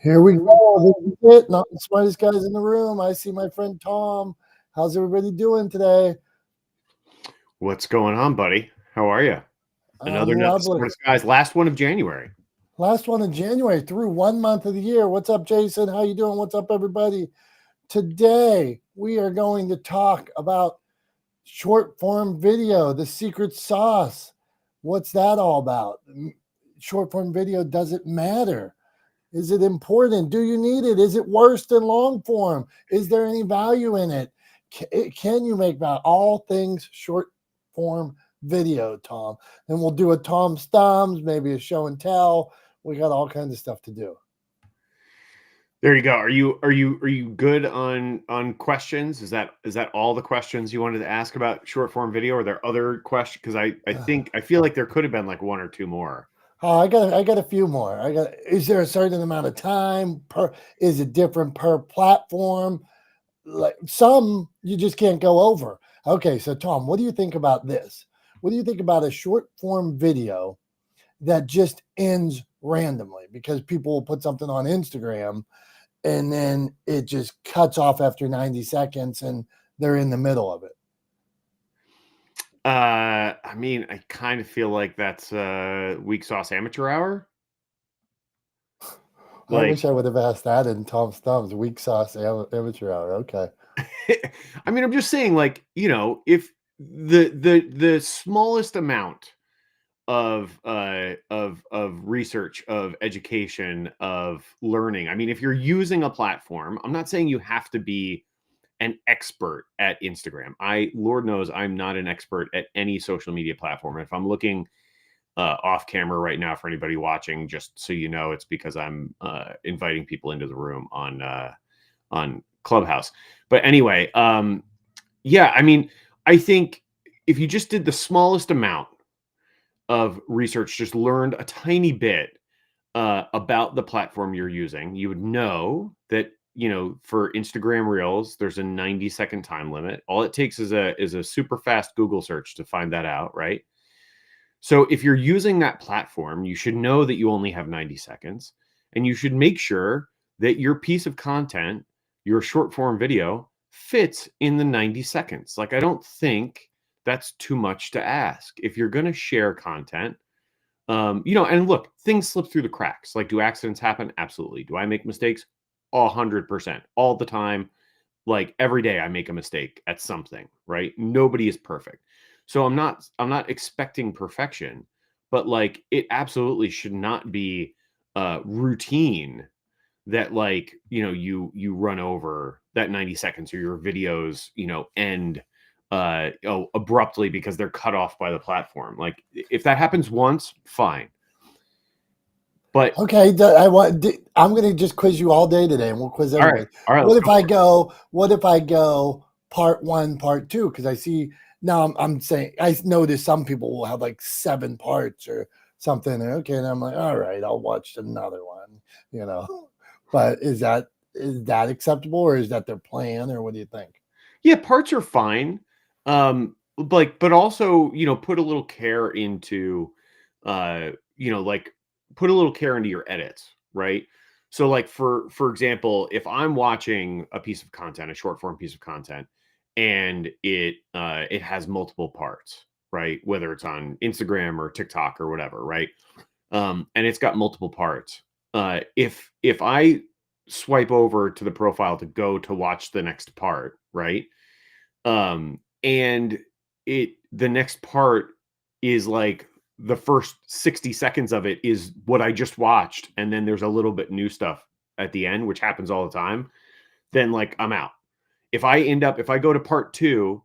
Here we go. This is it. Not the smartest guys in the room. I see my friend Tom. How's everybody doing today? What's going on, buddy? How are you? Another Not the Lovely. Smartest Guys, last one of January. Last one in January, through 1 month of the year. What's up, Jason? How you doing? What's up, everybody? Today, we are going to talk about short form video, the secret sauce. What's that all about? Short form video doesn't matter. Is it important? Do you need it? Is it worse than long form? Is there any value in it? Can you make value? All things short form video, Tom. Then we'll do a Tom's Thumbs, maybe a show and tell. We got all kinds of stuff to do. There you go. Are you good on questions? Is that all the questions you wanted to ask about short form video? Or are there other questions? Because I feel like there could have been like one or two more. Oh, I got a few more. Is there a certain amount of time per? Is it different per platform? Like some you just can't go over. Okay, so Tom, what do you think about this? What do you think about a short form video that just ends randomly because people will put something on Instagram and then it just cuts off after 90 seconds and they're in the middle of it? I mean, I kind of feel like that's weak sauce amateur hour. I wish I would have asked that in Tom's Thumbs. Weak sauce amateur hour. Okay. I mean, I'm just saying, like, you know, if the smallest amount of research, of education, of learning. I mean, if you're using a platform, I'm not saying you have to be an expert at Instagram. Lord knows I'm not an expert at any social media platform. If I'm looking off camera right now for anybody watching, just so you know, it's because I'm inviting people into the room on Clubhouse. But anyway, yeah, I mean, I think if you just did the smallest amount of research, just learned a tiny bit about the platform you're using, you would know that, you know, for Instagram Reels, there's a 90-second time limit. All it takes is a super fast Google search to find that out, right? So if you're using that platform, you should know that you only have 90 seconds, and you should make sure that your piece of content, your short form video, fits in the 90 seconds. Like, I don't think that's too much to ask. If you're going to share content, you know, and look, things slip through the cracks. Like, do accidents happen? Absolutely. Do I make mistakes? 100%. All the time. Like, every day I make a mistake at something, right? Nobody is perfect. So I'm not expecting perfection, but like, it absolutely should not be routine that, like, you know, you run over that 90 seconds, or your videos, you know, end abruptly because they're cut off by the platform. Like, if that happens once, fine. But okay, I'm going to just quiz you all day today, and we'll quiz everybody. All right. What if I go part 1, part 2? Because I see now I'm saying, I notice some people will have like 7 parts or something. Okay, and I'm like, all right, I'll watch another one, you know. But is that acceptable, or is that their plan, or what do you think? Yeah, parts are fine. But also, you know, put a little care into, you know, like, put a little care into your edits, right? So, like, for example, if I'm watching a piece of content, a short form piece of content, and it has multiple parts, right? Whether it's on Instagram or TikTok or whatever, right? And it's got multiple parts. If I swipe over to the profile to go to watch the next part, right? And the next part is like, the first 60 seconds of it is what I just watched, and then there's a little bit new stuff at the end, which happens all the time, then, like, I'm out. If I go to part 2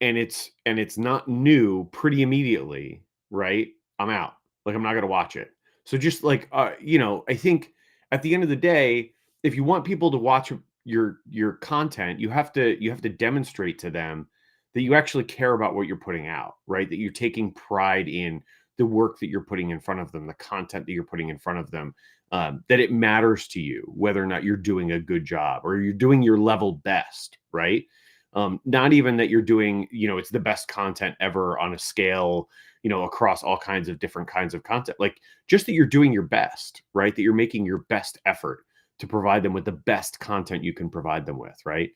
and it's not new pretty immediately, right? I'm out. Like, I'm not going to watch it. So just like, you know, I think at the end of the day, if you want people to watch your content, you have to demonstrate to them that you actually care about what you're putting out, right? That you're taking pride in the work that you're putting in front of them, the content that you're putting in front of them, that it matters to you whether or not you're doing a good job or you're doing your level best, right? Not even that you're doing, you know, it's the best content ever on a scale, you know, across all kinds of different kinds of content. Like, just that you're doing your best, right? That you're making your best effort to provide them with the best content you can provide them with, right?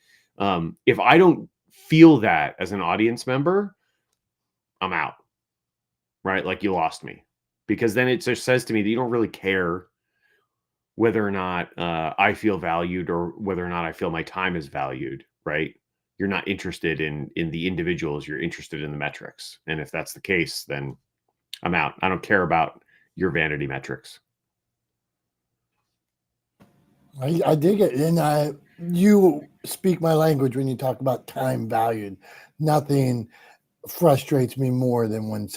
If I don't feel that as an audience member, I'm out, right? Like, you lost me, because then it just says to me that you don't really care whether or not I feel valued, or whether or not I feel my time is valued, right? You're not interested in the individuals, you're interested in the metrics. And if that's the case, then I'm out. I don't care about your vanity metrics. I dig it. And you speak my language when you talk about time valued. Nothing frustrates me more than when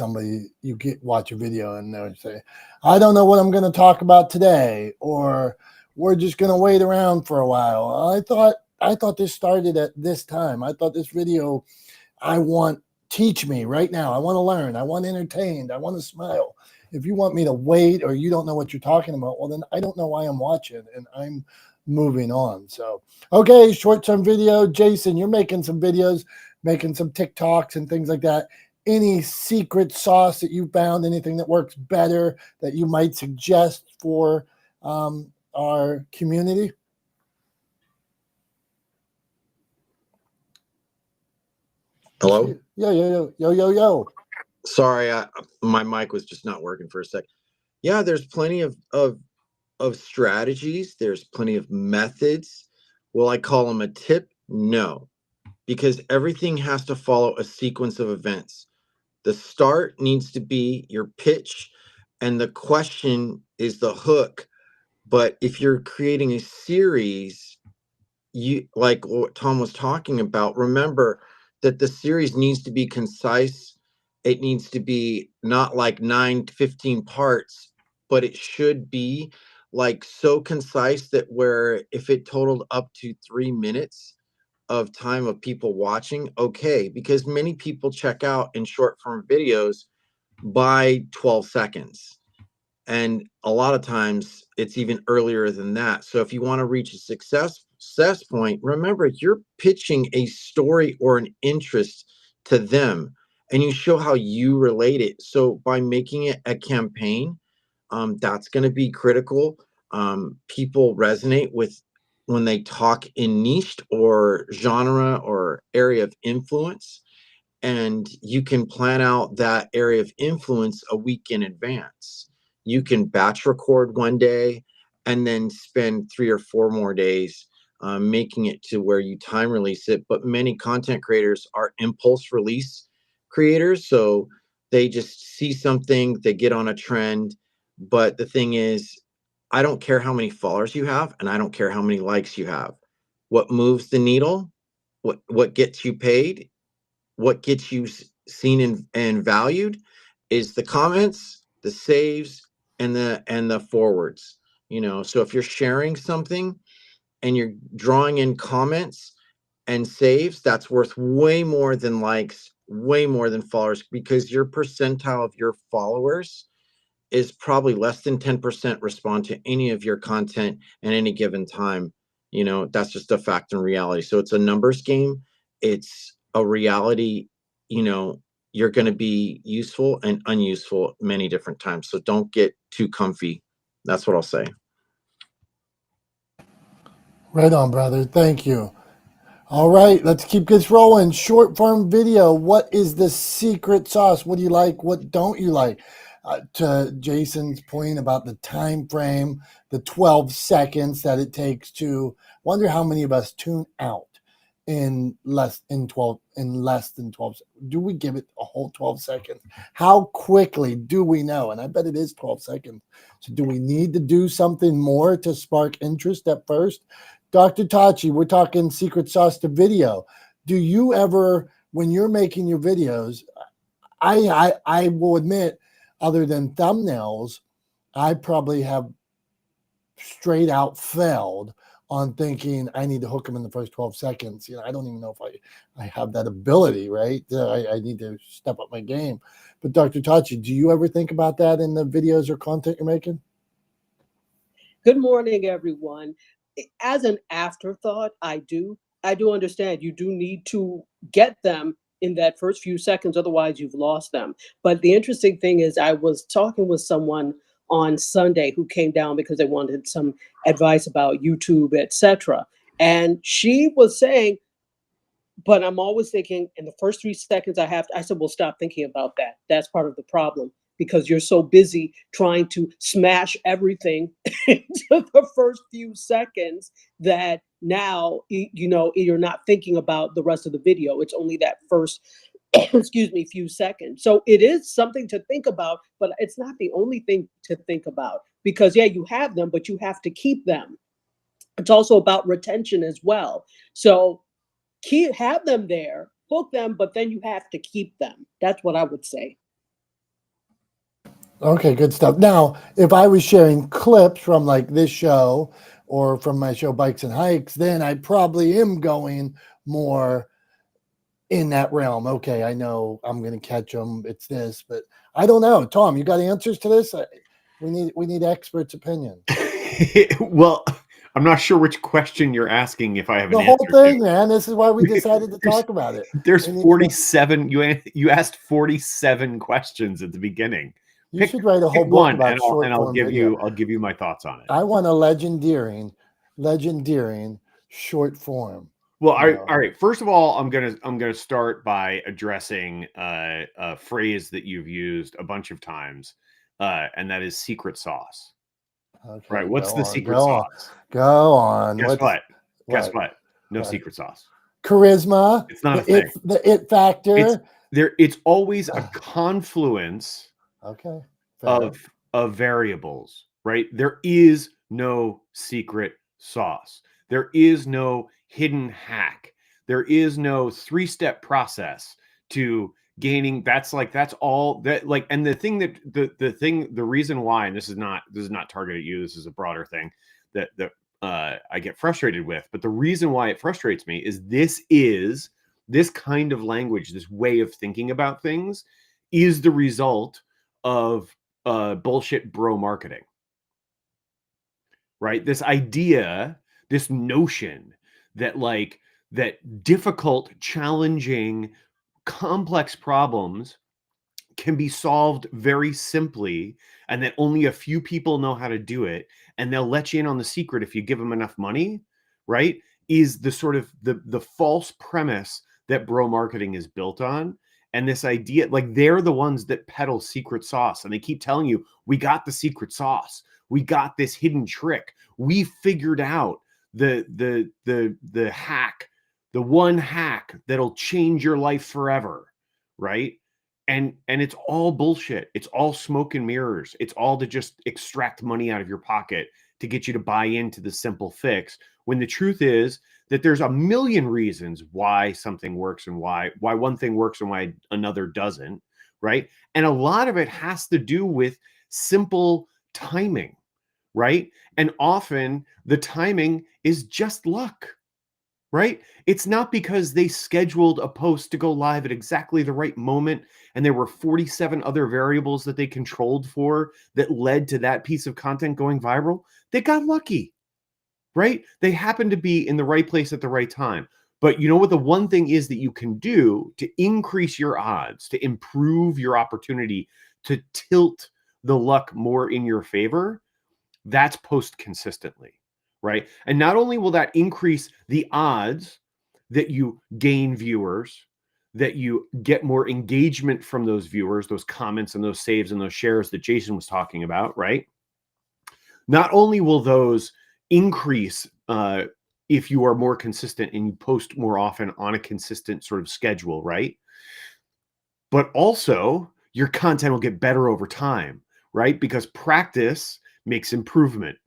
watch a video and they say, I don't know what I'm going to talk about today, or we're just going to wait around for a while. I thought this started at this time. I thought this video, teach me right now. I want to learn. I want entertained. I want to smile. If you want me to wait, or you don't know what you're talking about, well, then I don't know why I'm watching, and I'm moving on. So, okay, short-term video. Jason, you're making some videos, making some TikToks and things like that. Any secret sauce that you found, anything that works better that you might suggest for our community? Hello? Yo. Sorry, my mic was just not working for a sec. Yeah, there's plenty of strategies. There's plenty of methods. Will I call them a tip? No, because everything has to follow a sequence of events. The start needs to be your pitch, and the question is the hook. But if you're creating a series, you, like what Tom was talking about, remember that the series needs to be concise. It needs to be not like 9 to 15 parts, but it should be like so concise that where if it totaled up to 3 minutes of time of people watching, okay, because many people check out in short form videos by 12 seconds. And a lot of times it's even earlier than that. So if you want to reach a success point, remember you're pitching a story or an interest to them, and you show how you relate it. So by making it a campaign, that's going to be critical. People resonate with when they talk in niche or genre or area of influence, and you can plan out that area of influence a week in advance. You can batch record one day and then spend 3 or 4 more days making it to where you time release it. But many content creators are impulse release creators. So they just see something, they get on a trend. But the thing is, I don't care how many followers you have, and I don't care how many likes you have. What moves the needle, what gets you paid, what gets you seen and valued is the comments, the saves, and the forwards. So if you're sharing something and you're drawing in comments and saves, that's worth way more than likes, way more than followers, because your percentile of your followers is probably less than 10% respond to any of your content at any given time. That's just a fact and reality. So it's a numbers game. It's a reality. You're going to be useful and unuseful many different times. So don't get too comfy. That's what I'll say. Right on, brother. Thank you. All right, let's keep this rolling. Short form video. What is the secret sauce? What do you like? What don't you like? To Jason's point about the time frame, the 12 seconds that it takes to wonder how many of us tune out in less than 12 seconds. Do we give it a whole 12 seconds? How quickly do we know? And I bet it is 12 seconds. So do we need to do something more to spark interest at first? Dr. Tachi, we're talking secret sauce to video. Do you ever, when you're making your videos, I will admit, other than thumbnails, I probably have straight out failed on thinking I need to hook them in the first 12 seconds. I don't even know if I have that ability, right? I need to step up my game. But Dr. Tachi, do you ever think about that in the videos or content you're making? Good morning, everyone. As an afterthought, I do understand you do need to get them in that first few seconds, otherwise you've lost them. But the interesting thing is I was talking with someone on Sunday who came down because they wanted some advice about YouTube, etc. And she was saying, but I'm always thinking in the first 3 seconds I said, well, stop thinking about that. That's part of the problem because you're so busy trying to smash everything into the first few seconds that now, you're not thinking about the rest of the video. It's only that first, excuse me, few seconds. So it is something to think about, but it's not the only thing to think about because yeah, you have them, but you have to keep them. It's also about retention as well. So have them there, book them, but then you have to keep them. That's what I would say. Okay, good stuff. Now, if I was sharing clips from like this show or from my show Bikes and Hikes, then I probably am going more in that realm. Okay, I know I'm going to catch them. It's this, but I don't know. Tom, you got answers to this? We need experts' opinion. Well, I'm not sure which question you're asking if I have The an whole answer thing, to. man. This is why we decided to talk about it. There's We need to know. 47. You asked 47 questions at the beginning. You should write a whole book one, about and short I'll form give video. I'll give you my thoughts on it. I want a legendeering short form. Well, all right. First of all, I'm gonna start by addressing a phrase that you've used a bunch of times, and that is secret sauce. Okay, Right? What's the secret go sauce? Go on. Guess what? Guess what? No What? secret sauce. Charisma. It's not a thing. The it factor. It's always a confluence Okay. Fair. of variables, right? There is no secret sauce. There is no hidden hack. There is no 3-step process to gaining. That's all that like, and the thing that the reason why, and this is not targeted at you, this is a broader thing that I get frustrated with, but the reason why it frustrates me is this kind of language, this way of thinking about things is the result of bullshit bro marketing, right? This idea, this notion that difficult, challenging, complex problems can be solved very simply and that only a few people know how to do it and they'll let you in on the secret if you give them enough money, right? Is the sort of the false premise that bro marketing is built on. And this idea, like they're the ones that peddle secret sauce and they keep telling you, we got the secret sauce. We got this hidden trick. We figured out the hack, the one hack that'll change your life forever, right? And it's all bullshit. It's all smoke and mirrors. It's all to just extract money out of your pocket to get you to buy into the simple fix. When the truth is that there's a million reasons why something works and why one thing works and why another doesn't, right? And a lot of it has to do with simple timing, right? And often the timing is just luck, right? It's not because they scheduled a post to go live at exactly the right moment and there were 47 other variables that they controlled for that led to that piece of content going viral. They got lucky, right? They happened to be in the right place at the right time. But you know what the one thing is that you can do to increase your odds, to improve your opportunity to tilt the luck more in your favor? That's post consistently. Right. And not only will that increase the odds that you gain viewers, that you get more engagement from those viewers, those comments and those saves and those shares that Jason was talking about, right? Not only will those increase if you are more consistent and you post more often on a consistent sort of schedule, right? But also your content will get better over time, right? Because practice makes improvement.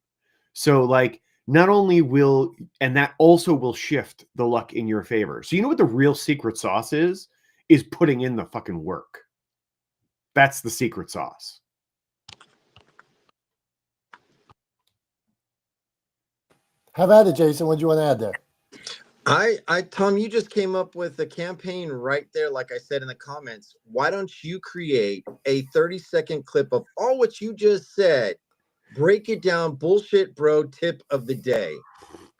So like, not only will, and that also will shift the luck in your favor. So you know what the real secret sauce is putting in the fucking work. That's the secret sauce. Have at it, Jason. What do you want to add there? Tom, you just came up with a campaign right there. Like I said in the comments, why don't you create a 30-second clip of all what you just said? Break it down, bullshit bro tip of the day.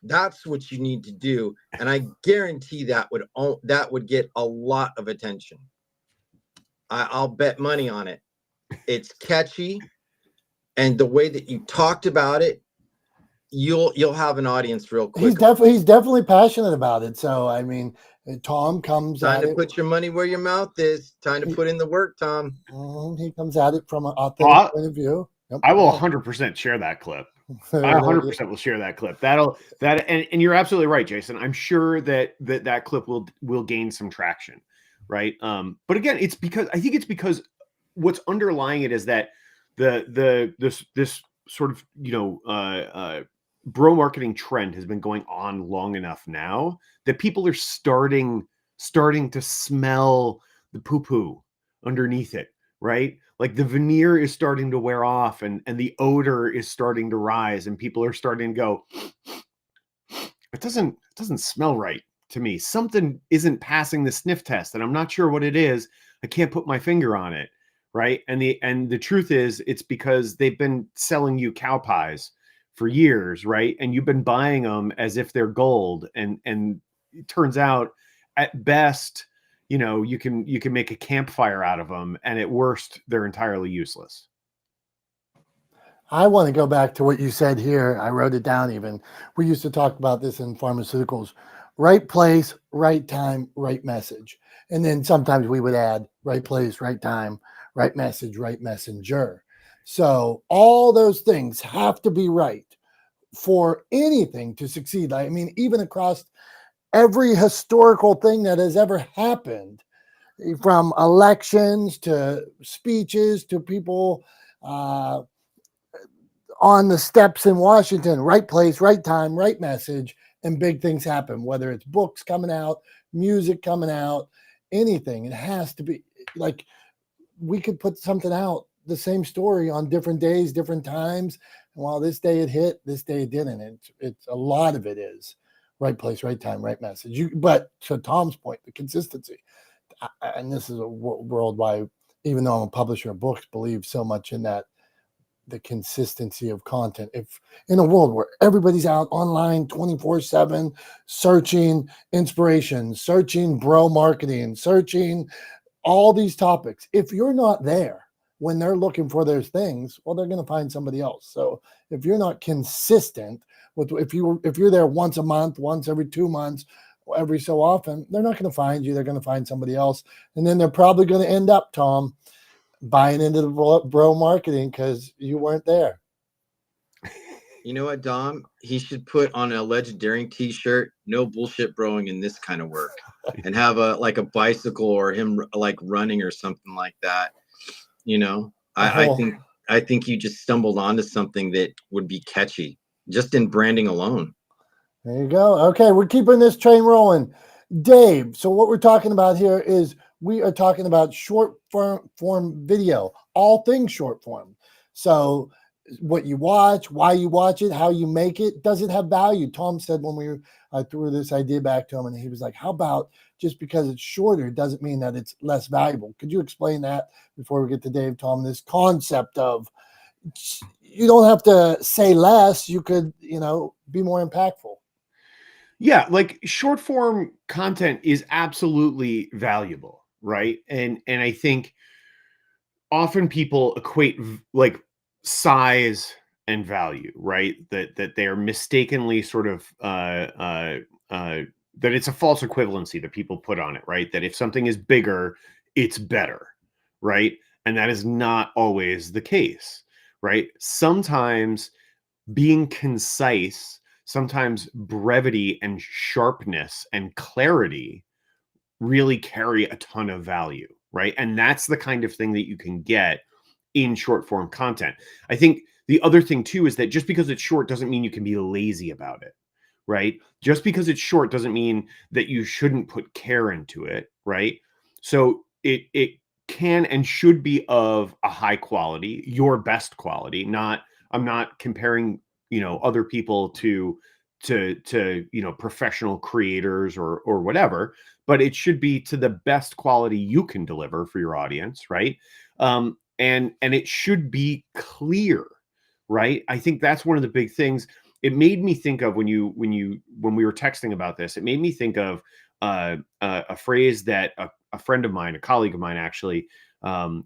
That's what you need to do, and I guarantee that would get a lot of attention. I'll bet money on it. It's catchy. and the way that you talked about it, you'll have an audience real quick. He's definitely passionate about it. So I mean, Tom comes Time at to it. put your money where your mouth is. Time to put in the work, Tom. He comes at it from an authentic point of view. Yep. I will 100% share that clip. I 100% will share that clip. And you're absolutely right, Jason. I'm sure that clip will gain some traction, right? But again, I think it's because what's underlying it is that this sort of bro marketing trend has been going on long enough now that people are starting to smell the poo-poo underneath it, right? Like the veneer is starting to wear off and the odor is starting to rise and people are starting to go, it doesn't smell right to me. Something isn't passing the sniff test and I'm not sure what it is. I can't put my finger on it, right? And the truth is it's because they've been selling you cow pies for years, right? And you've been buying them as if they're gold and it turns out at best, you can make a campfire out of them, and at worst, they're entirely useless. I want to go back to what you said here. I wrote it down even. We used to talk about this in pharmaceuticals. Right place, right time, right message. And then sometimes we would add right place, right time, right message, right messenger. So all those things have to be right for anything to succeed. I mean, even across every historical thing that has ever happened, from elections to speeches to people on the steps in Washington, right place, right time, right message, and big things happen, whether it's books coming out, music coming out, anything. It has to be like we could put something out, the same story on different days, different times. And while this day it hit, this day it didn't. It's a lot of it is right place, right time, right message. But to Tom's point, the consistency, and this is a world why, even though I'm a publisher of books, believe so much in that, the consistency of content. If in a world where everybody's out online 24/7, searching inspiration, searching bro marketing, searching all these topics, if you're not there when they're looking for those things, well, they're going to find somebody else. So if you're not consistent with, if you're there once a month, once every 2 months, every so often, they're not going to find you. They're going to find somebody else. And then they're probably going to end up, Tom, buying into the bro marketing because you weren't there. You know what, Dom? He should put on an Alleged Daring t-shirt, no bullshit broing in this kind of work, and have a bicycle or him like running or something like that. I think you just stumbled onto something that would be catchy just in branding alone. There you go. Okay, we're keeping this train rolling. Dave, so what we're talking about here is we are talking about short form video, all things short form. So what you watch, why you watch it, how you make it, does it have value? Tom said when I threw this idea back to him and he was like, how about just because it's shorter doesn't mean that it's less valuable? Could you explain that before we get to Dave, Tom, this concept of you don't have to say less, you could, be more impactful? Yeah, like short form content is absolutely valuable, right? And I think often people equate like size and value, right? That they are mistakenly sort of that it's a false equivalency that people put on it, right? That if something is bigger, it's better, right? And that is not always the case, right? Sometimes being concise, sometimes brevity and sharpness and clarity really carry a ton of value, right? And that's the kind of thing that you can get in short form content. I think the other thing too is that just because it's short doesn't mean you can be lazy about it, right? Just because it's short doesn't mean that you shouldn't put care into it, right? So it can and should be of a high quality, your best quality. I'm not comparing, other people to professional creators or whatever, but it should be to the best quality you can deliver for your audience, right? And it should be clear, right? I think that's one of the big things. It made me think of when we were texting about this, it made me think of a phrase that a friend of mine, a colleague of mine actually,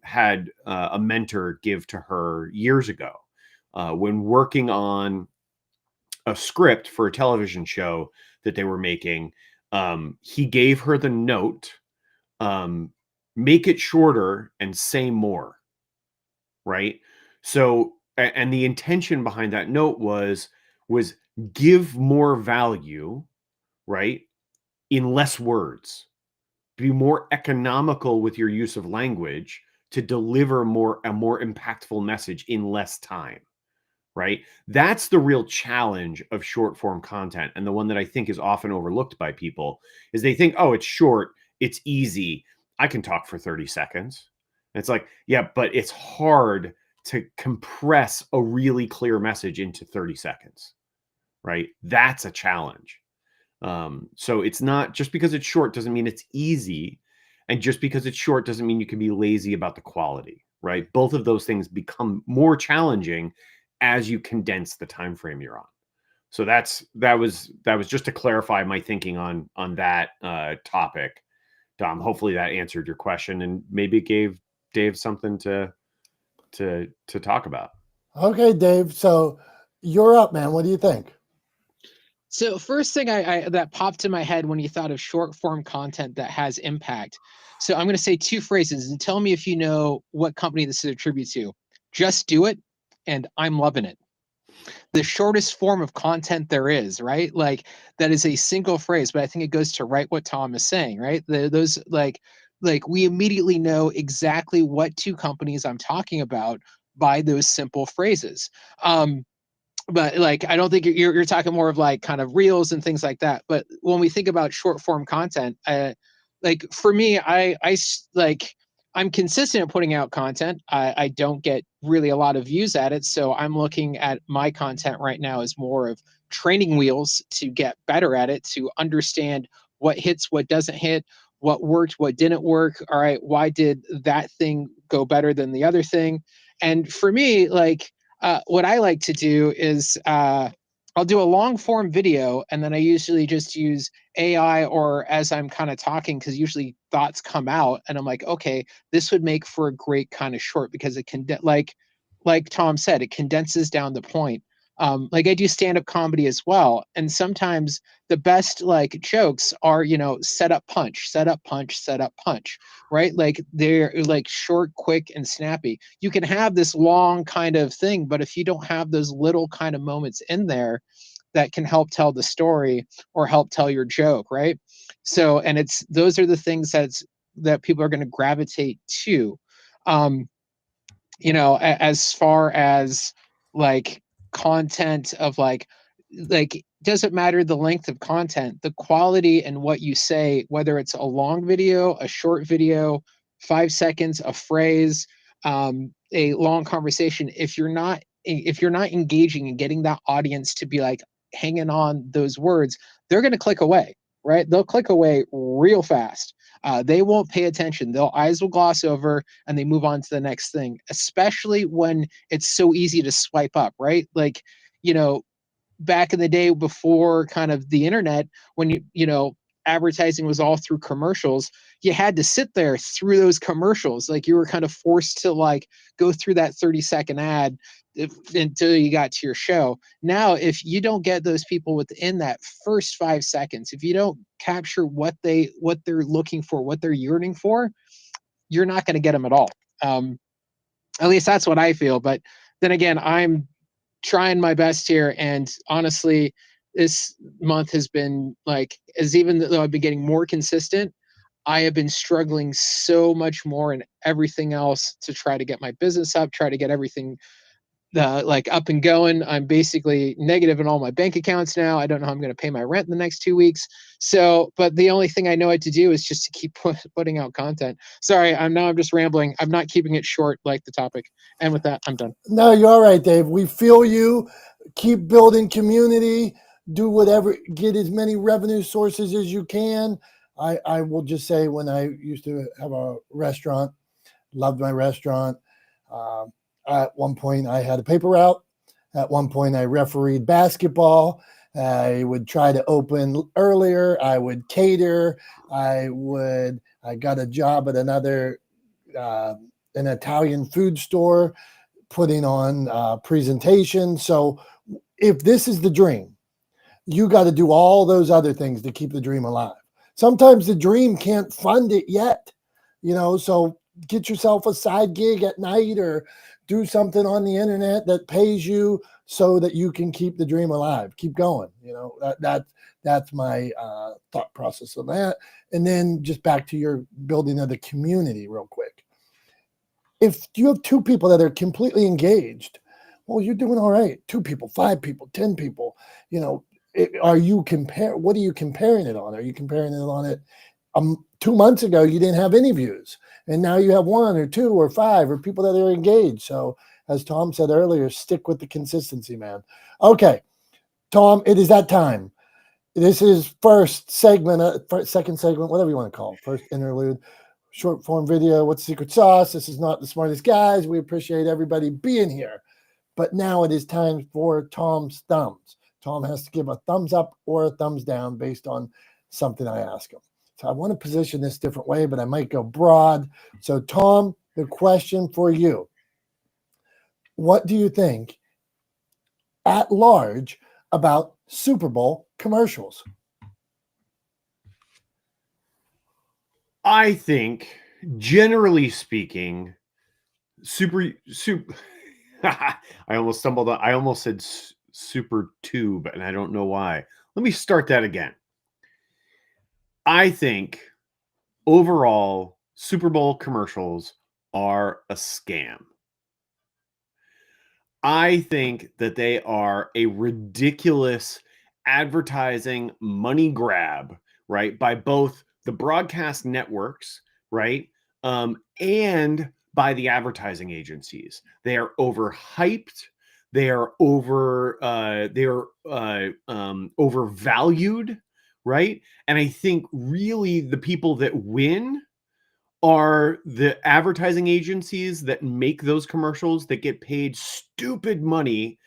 had a mentor give to her years ago. when working on a script for a television show that they were making. He gave her the note, make it shorter and say more. Right. So, and the intention behind that note was give more value, right, in less words. Be more economical with your use of language to deliver a more impactful message in less time. Right. That's the real challenge of short form content. And the one that I think is often overlooked by people is they think, oh, it's short, it's easy, I can talk for 30 seconds. And it's like, yeah, but it's hard to compress a really clear message into 30 seconds. Right. That's a challenge. So it's not just because it's short doesn't mean it's easy. And just because it's short doesn't mean you can be lazy about the quality. Right. Both of those things become more challenging as you condense the time frame you're on. So that was just to clarify my thinking on that topic. Dom, hopefully that answered your question and maybe gave Dave something to talk about. Okay, Dave. So you're up, man. What do you think? So first thing I that popped in my head when you thought of short form content that has impact. So I'm going to say two phrases and tell me if you know what company this is a tribute to. Just do it, and I'm loving it. The shortest form of content there is, right? Like that is a single phrase, but I think it goes to right what Tom is saying, right? Those like we immediately know exactly what two companies I'm talking about by those simple phrases. But like I don't think you're talking more of like kind of reels and things like that. But when we think about short form content, like for me, I'm consistent at putting out content. I don't get really a lot of views at it, so I'm looking at my content right now as more of training wheels to get better at it, to understand what hits, what doesn't hit, what worked, what didn't work. All right, why did that thing go better than the other thing? And for me, like what I like to do is I'll do a long form video, and then I usually just use AI or as I'm kind of talking, because usually thoughts come out, and I'm like, okay, this would make for a great kind of short because it can, like Tom said, it condenses down the point. Like I do stand up comedy as well, and sometimes the best like jokes are, set up punch, set up punch, set up punch, right? Like they're like short, quick, and snappy. You can have this long kind of thing, but if you don't have those little kind of moments in there that can help tell the story or help tell your joke, right? So, and those are the things that people are going to gravitate to. As far as like content of like doesn't matter the length of content, the quality and what you say, whether it's a long video, a short video, 5 seconds, a phrase, a long conversation, if you're not engaging and getting that audience to be like hanging on those words, they're going to click away, right? They'll click away real fast. They won't pay attention. Their eyes will gloss over and they move on to the next thing, especially when it's so easy to swipe up, right? Like, back in the day before kind of the internet, when advertising was all through commercials, you had to sit there through those commercials. Like you were kind of forced to like go through that 30-second ad until you got to your show. Now, if you don't get those people within that first 5 seconds, if you don't capture what they're looking for, what they're yearning for, you're not going to get them at all. At least that's what I feel. But then again, I'm trying my best here, and honestly, this month has been like, as even though I've been getting more consistent, I have been struggling so much more in everything else to try to get my business up, try to get everything like up and going. I'm basically negative in all my bank accounts now. I don't know how I'm going to pay my rent in the next 2 weeks. So, but the only thing I know what to do is just to keep putting out content. Sorry, I'm just rambling. I'm not keeping it short like the topic. And with that, I'm done. No, you're all right, Dave. We feel you. Keep building community. Do whatever. Get as many revenue sources as you can. I will just say, when I used to have a restaurant, loved my restaurant. At one point, I had a paper route. At one point, I refereed basketball. I would try to open earlier. I would cater. I got a job at another an Italian food store putting on presentations. So if this is the dream, you got to do all those other things to keep the dream alive. Sometimes the dream can't fund it yet, so get yourself a side gig at night or do something on the internet that pays you so that you can keep the dream alive. Keep going. That's my thought process on that. And then just back to your building of the community real quick. If you have 2 people that are completely engaged, well, you're doing all right. 2 people, 5 people, 10 people, what are you comparing it on? Are you comparing it on it? 2 months ago, you didn't have any views, and now you have 1 or 2 or 5 or people that are engaged. So as Tom said earlier, stick with the consistency, man. Okay, Tom, it is that time. This is first segment, second segment, whatever you want to call it. First interlude, short form video. What's the secret sauce? This is not the smartest guys. We appreciate everybody being here. But now it is time for Tom's thumbs. Tom has to give a thumbs up or a thumbs down based on something I ask him. So I want to position this different way, but I might go broad. So Tom, the question for you. What do you think at large about Super Bowl commercials? I think, generally speaking, I almost stumbled. I almost said super tube, and I don't know why. Let me start that again. I think overall, Super Bowl commercials are a scam. I think that they are a ridiculous advertising money grab, right? By both the broadcast networks, right? And by the advertising agencies. They are overhyped. They are overvalued, right? And I think really the people that win are the advertising agencies that make those commercials that get paid stupid money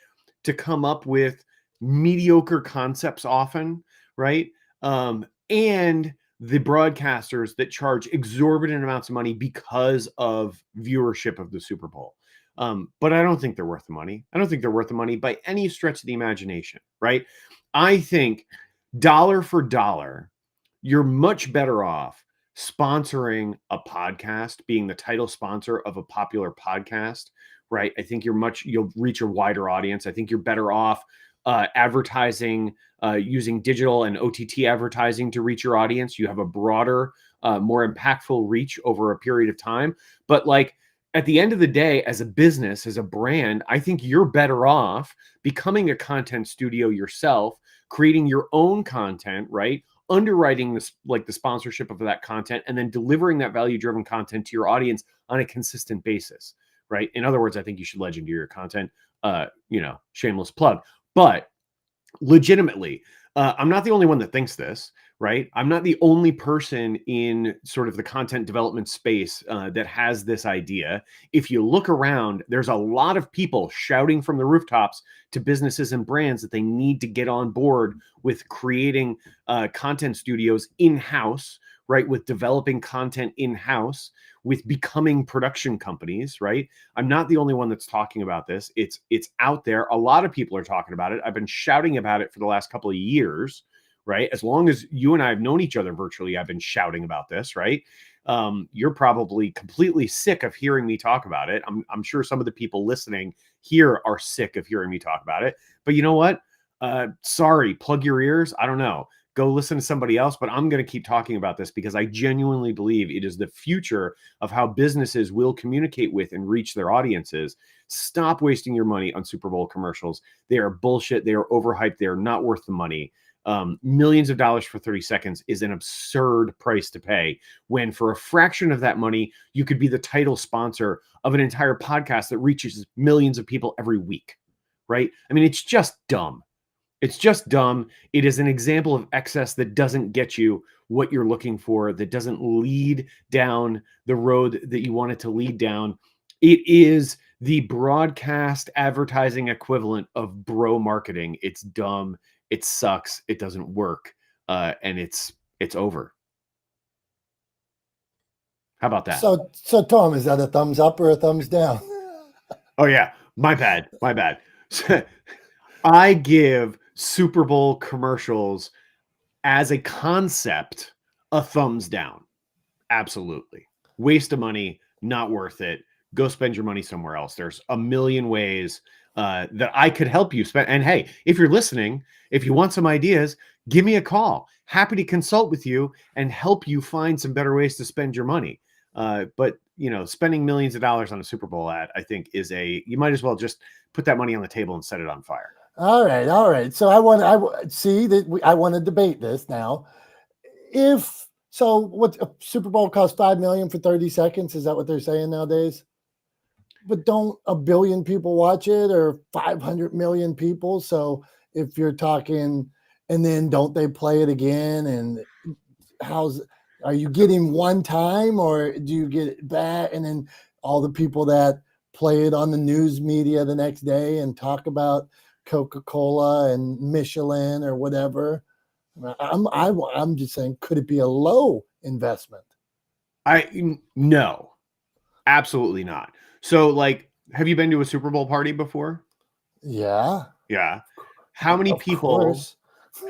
to come up with mediocre concepts often, right? And the broadcasters that charge exorbitant amounts of money because of viewership of the Super Bowl. But I don't think they're worth the money. I don't think they're worth the money by any stretch of the imagination, right? I think dollar for dollar, you're much better off sponsoring a podcast, being the title sponsor of a popular podcast, right? I think you'll reach a wider audience. I think you're better off advertising using digital and OTT advertising to reach your audience. You have a broader, more impactful reach over a period of time. But like at the end of the day, as a business, as a brand, I think you're better off becoming a content studio yourself, creating your own content, right? Underwriting this, like the sponsorship of that content, and then delivering that value-driven content to your audience on a consistent basis, right? In other words, I think you should legendary your content. Shameless plug, but legitimately, I'm not the only one that thinks this, right? I'm not the only person in sort of the content development space that has this idea. If you look around, there's a lot of people shouting from the rooftops to businesses and brands that they need to get on board with creating content studios in-house, right? With developing content in-house, with becoming production companies, right? I'm not the only one that's talking about this. It's out there. A lot of people are talking about it. I've been shouting about it for the last couple of years, right? As long as you and I have known each other virtually, I've been shouting about this, right? You're probably completely sick of hearing me talk about it. I'm sure some of the people listening here are sick of hearing me talk about it. But you know what? Sorry, plug your ears. I don't know. Go listen to somebody else, but I'm going to keep talking about this because I genuinely believe it is the future of how businesses will communicate with and reach their audiences. Stop wasting your money on Super Bowl commercials. They are bullshit. They are overhyped. They are not worth the money. Millions of dollars for 30 seconds is an absurd price to pay, when for a fraction of that money, you could be the title sponsor of an entire podcast that reaches millions of people every week, right? I mean, it's just dumb. It's just dumb. It is an example of excess that doesn't get you what you're looking for, that doesn't lead down the road that you want it to lead down. It is the broadcast advertising equivalent of bro marketing. It's dumb. It sucks. It doesn't work. And it's over. How about that? So Tom, is that a thumbs up or a thumbs down? Oh yeah, my bad. I give Super Bowl commercials as a concept a thumbs down. Absolutely. Waste of money, not worth it. Go spend your money somewhere else. There's a million ways that I could help you spend. And hey, if you're listening, if you want some ideas, give me a call. Happy to consult with you and help you find some better ways to spend your money. But spending millions of dollars on a Super Bowl ad, I think you might as well just put that money on the table and set it on fire. All right. So I want to debate this now. What a Super Bowl costs $5 million for 30 seconds? Is that what they're saying nowadays? But don't a billion people watch it, or 500 million people? So if you're talking, and then don't they play it again? And are you getting one time, or do you get that and then all the people that play it on the news media the next day and talk about Coca-Cola and Michelin or whatever? I'm just saying, could it be a low investment? No, absolutely not. So, have you been to a Super Bowl party before? Yeah. How many Of people? course.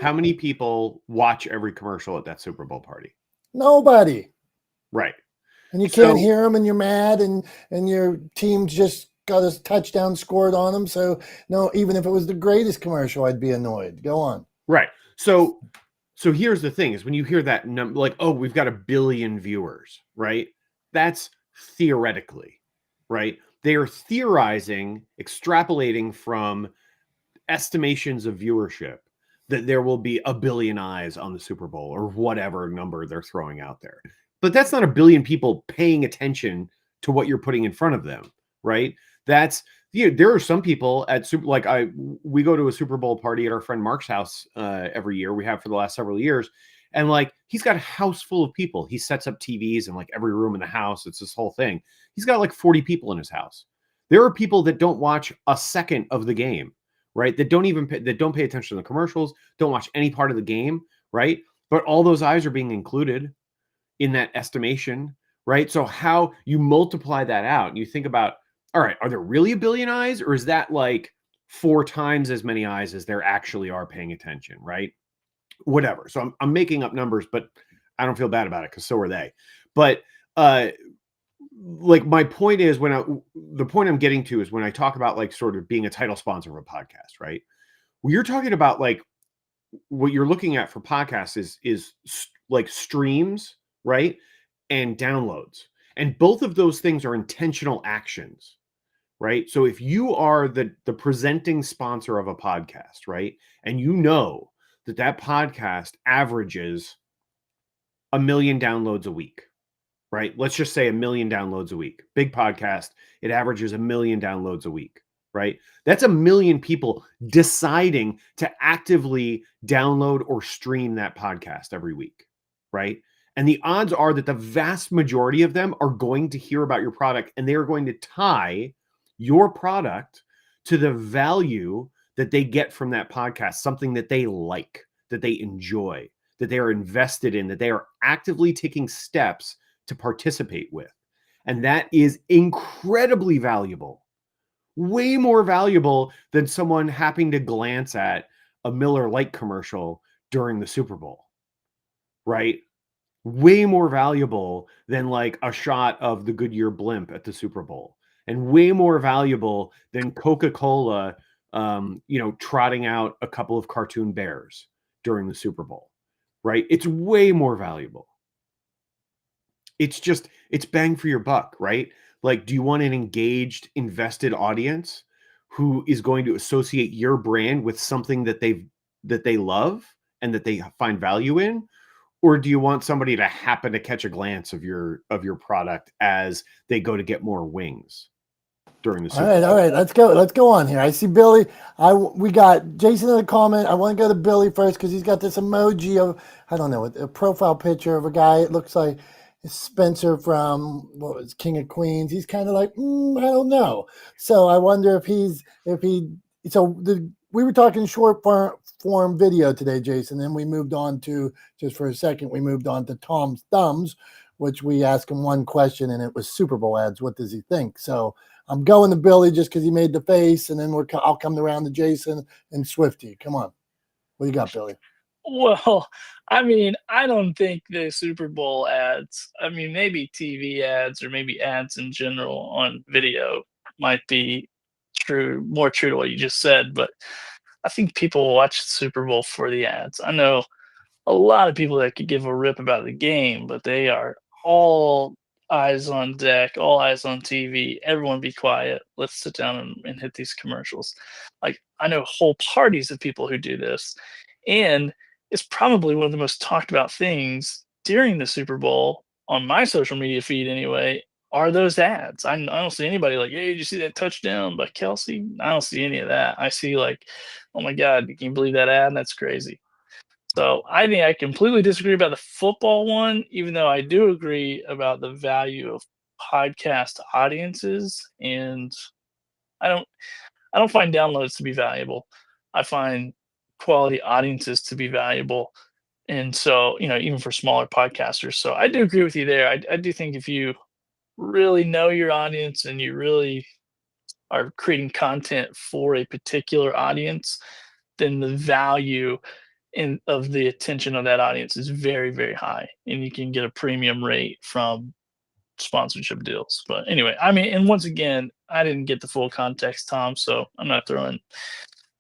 How many people watch every commercial at that Super Bowl party? Nobody. Right. And you can't hear them, and you're mad, and your team just got a touchdown scored on them. So no, even if it was the greatest commercial, I'd be annoyed. Go on. Right. So here's the thing: is when you hear that number, oh, we've got 1 billion viewers, right? That's theoretically, right? They are theorizing, extrapolating from estimations of viewership that there will be 1 billion eyes on the Super Bowl or whatever number they're throwing out there. But that's not 1 billion people paying attention to what you're putting in front of them, right? There are some people at we go to a Super Bowl party at our friend Mark's house every year. We have for the last several years. And he's got a house full of people. He sets up TVs in every room in the house. It's this whole thing. He's got 40 people in his house. There are people that don't watch a second of the game, right? That don't pay attention to the commercials, don't watch any part of the game, right? But all those eyes are being included in that estimation, right? So how you multiply that out, and you think about, all right, are there really 1 billion eyes, or is that 4 times as many eyes as there actually are paying attention, right? Whatever. So I'm making up numbers, but I don't feel bad about it because so are they. But my point is, the point I'm getting to is when I talk about sort of being a title sponsor of a podcast, right? When you're talking about what you're looking at for podcasts is streams, right? And downloads. And both of those things are intentional actions, right? So if you are the presenting sponsor of a podcast, right? And you know that podcast averages 1 million downloads a week, right? Let's just say 1 million downloads a week. Big podcast, it averages 1 million downloads a week, right? That's 1 million people deciding to actively download or stream that podcast every week, right? And the odds are that the vast majority of them are going to hear about your product, and they are going to tie your product to the value that they get from that podcast, something that they like, that they enjoy, that they are invested in, that they are actively taking steps to participate with. And that is incredibly valuable, way more valuable than someone happening to glance at a Miller Lite commercial during the Super Bowl, right? Way more valuable than a shot of the Goodyear blimp at the Super Bowl, and way more valuable than Coca-Cola, trotting out a couple of cartoon bears during the Super Bowl, right? It's way more valuable. It's bang for your buck, right? Do you want an engaged, invested audience who is going to associate your brand with something that they love and that they find value in? Or do you want somebody to happen to catch a glance of your product as they go to get more wings during the Super Bowl? All right. Let's go on here. I see Billy. We got Jason in a comment. I want to go to Billy first because he's got this emoji of, I don't know, a profile picture of a guy. It looks like Spencer from King of Queens. He's kind of I don't know. So I wonder we were talking short form video today, Jason. Then we moved on to, just for a second, we moved on to Tom's Thumbs, which we asked him one question and it was Super Bowl ads. What does he think? So I'm going to Billy just because he made the face, and then I'll come around to Jason and Swifty. Come on. What do you got, Billy? Well, I mean, I don't think the Super Bowl ads, I mean, maybe TV ads or maybe ads in general on video might be more true to what you just said, but I think people will watch the Super Bowl for the ads. I know a lot of people that could give a rip about the game, but they are all eyes on deck, all eyes on TV. Everyone be quiet. Let's sit down and hit these commercials. Like, I know whole parties of people who do this. And it's probably one of the most talked about things during the Super Bowl on my social media feed anyway, are those ads. I don't see anybody like, hey, did you see that touchdown by Kelsey? I don't see any of that. I see like, oh my God, can you believe that ad? That's crazy. So I think I completely disagree about the football one, even though I do agree about the value of podcast audiences. And I don't find downloads to be valuable. I find quality audiences to be valuable. And so, even for smaller podcasters. So I do agree with you there. I do think if you really know your audience and you really are creating content for a particular audience, then the value of the attention of that audience is very, very high. And you can get a premium rate from sponsorship deals. But anyway, I mean, and once again, I didn't get the full context, Tom, so I'm not throwing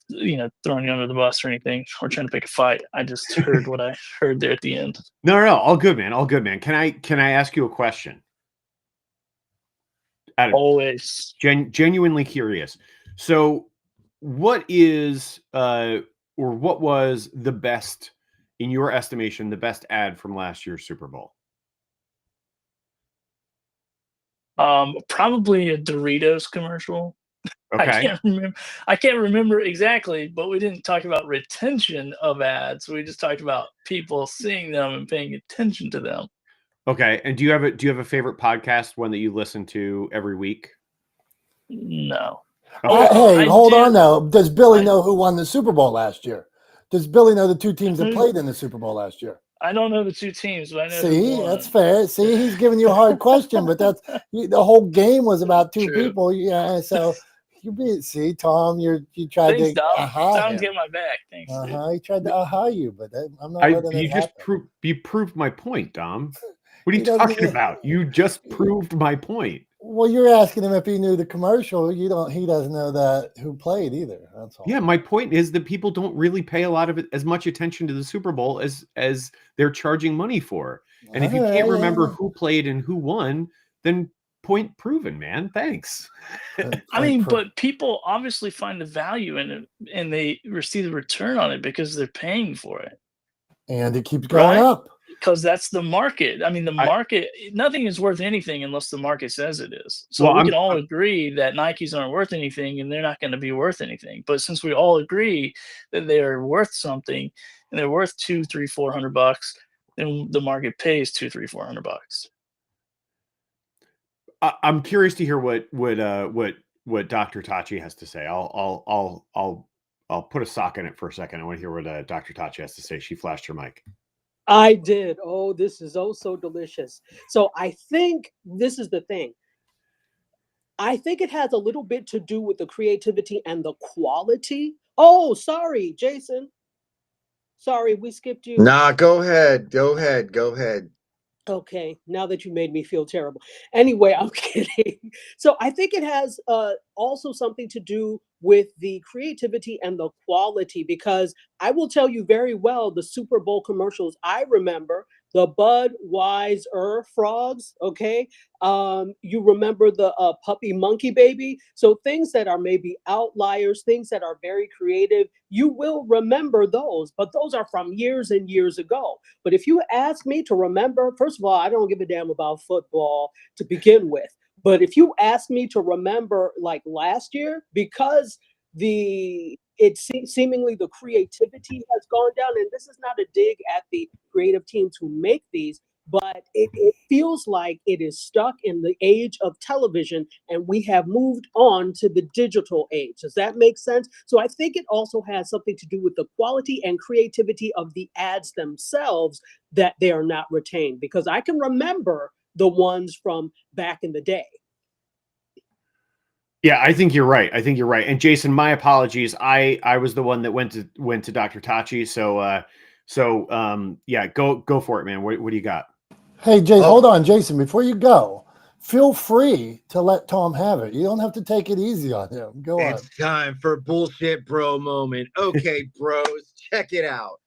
you under the bus or anything or trying to pick a fight. I just heard what I heard there at the end. No, all good, man. All good, man. Can I ask you a question? Always. Genuinely curious. So what is or what was the best, in your estimation, the best ad from last year's Super Bowl? Probably a Doritos commercial. Okay. I can't remember exactly, but we didn't talk about retention of ads. We just talked about people seeing them and paying attention to them. Okay. And do you have a favorite podcast, one that you listen to every week? No. Hey, hold on now. Does Billy know who won the Super Bowl last year? Does Billy know the two teams that played in the Super Bowl last year? I don't know the two teams, but I know. See, that's fair. See, he's giving you a hard question, but that's the whole game was about two people. Yeah, so see, Tom, you tried Thanks, to Tom's getting my back. Thanks. He tried to you, but I'm not letting it happen. You proved my point, Dom. What are you talking about? You just proved my point. Well, you're asking him if he knew the commercial. He doesn't know that who played either. That's all. Yeah, my point is that people don't really pay a lot of as much attention to the Super Bowl as they're charging money for. And if you can't remember who played and who won, then point proven, man. Thanks. I mean, but people obviously find the value in it and they receive the return on it because they're paying for it. And it keeps going up. Because that's the market. I mean, market, nothing is worth anything unless the market says it is. So we can all agree that Nikes aren't worth anything and they're not going to be worth anything. But since we all agree that they are worth something and they're worth $200, $300, $400, then the market pays $200, $300, $400. I'm curious to hear what Dr. Tachi has to say. I'll put a sock in it for a second. I want to hear what Dr. Tachi has to say. She flashed her mic. I did. Oh, this is so delicious. So I think this is the thing. I think it has a little bit to do with the creativity and the quality. Oh, sorry, Jason. Sorry, we skipped you. Nah, go ahead. Okay, now that you made me feel terrible. Anyway, I'm kidding. So I think it has also something to do with the creativity and the quality, because I will tell you very well, the Super Bowl commercials I remember, the Budweiser frogs, okay? You remember the puppy monkey baby? So things that are maybe outliers, things that are very creative, you will remember those, but those are from years and years ago. But if you ask me to remember, first of all, I don't give a damn about football to begin with. But if you ask me to remember like last year, because seemingly the creativity has gone down, and this is not a dig at the creative teams who make these, but it feels like it is stuck in the age of television and we have moved on to the digital age. Does that make sense? So I think it also has something to do with the quality and creativity of the ads themselves that they are not retained, because I can remember the ones from back in the day. Yeah, I think you're right. I think you're right. And Jason, my apologies. I was the one that went to Dr. Tachi. So yeah, go for it, man. What do you got? Hey, Jay, Oh. hold on, Jason. Before you go, feel free to let Tom have it. You don't have to take it easy on him. Go on. It's time for bullshit bro moment. Okay, bros, check it out.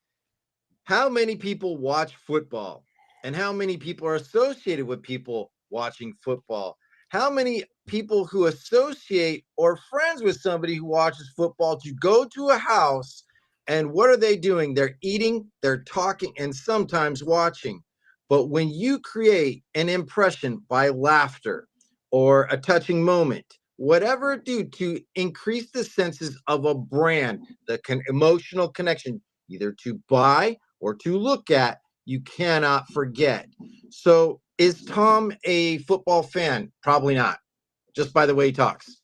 How many people watch football? And how many people are associated with people watching football? How many people who associate or friends with somebody who watches football to go to a house, and what are they doing? They're eating, they're talking, and sometimes watching. But when you create an impression by laughter or a touching moment, whatever it do to increase the senses of a brand, the emotional connection, either to buy or to look at, you cannot forget. So is Tom a football fan? Probably not, just by the way he talks.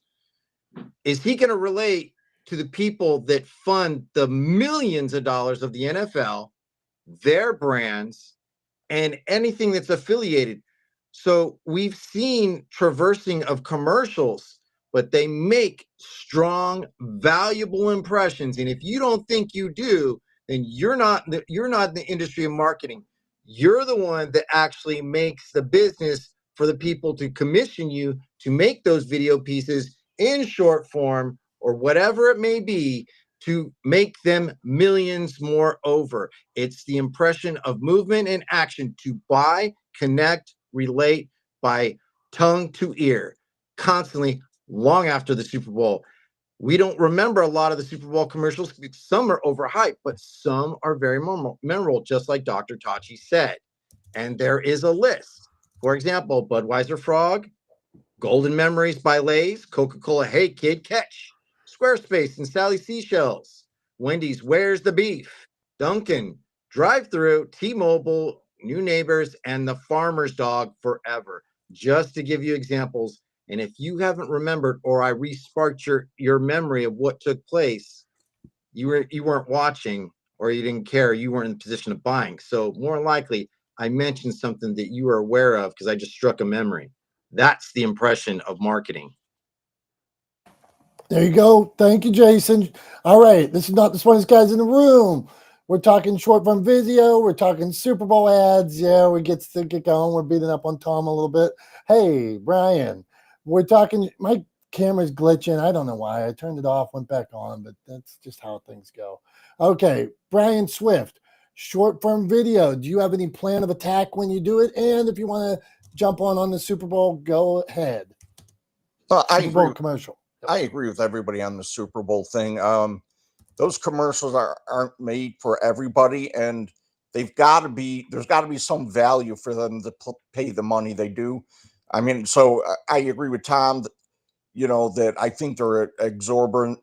Is he going to relate to the people that fund the millions of dollars of the NFL, their brands, and anything that's affiliated? So we've seen traversing of commercials, but they make strong, valuable impressions. And if you don't think you do, then you're not in the industry of marketing. You're the one that actually makes the business for the people to commission you to make those video pieces in short form or whatever it may be, to make them millions more over. It's the impression of movement and action to buy, connect, relate by tongue to ear, constantly, long after the Super Bowl. We don't remember a lot of the Super Bowl commercials. Some are overhyped, but some are very memorable, just like Dr. Tachi said. And there is a list. For example, Budweiser Frog, Golden Memories by Lay's, Coca-Cola Hey Kid Catch, Squarespace and Sally Seashells, Wendy's Where's the Beef, Dunkin', Drive-Thru, T-Mobile, New Neighbors, and the Farmer's Dog Forever, just to give you examples. And if you haven't remembered, or I re-sparked your memory of what took place, you weren't watching, or you didn't care, you weren't in the position of buying. So more likely, I mentioned something that you are aware of because I just struck a memory. That's the impression of marketing. There you go. Thank you, Jason. All right. This is not the smartest guys in the room. We're talking short form video. We're talking Super Bowl ads. Yeah, we get going. We're beating up on Tom a little bit. Hey, Brian, we're talking. My camera's glitching. I don't know why. I turned it off, went back on, but that's just how things go. Okay, Brian Swift, short form video. Do you have any plan of attack when you do it? And if you want to jump on the Super Bowl, go ahead. I Super Bowl agree. commercial. I agree with everybody on the Super Bowl thing. Those commercials aren't made for everybody, and there's got to be some value for them to pay the money they do. I mean, so I agree with Tom that, that I think they're exorbitant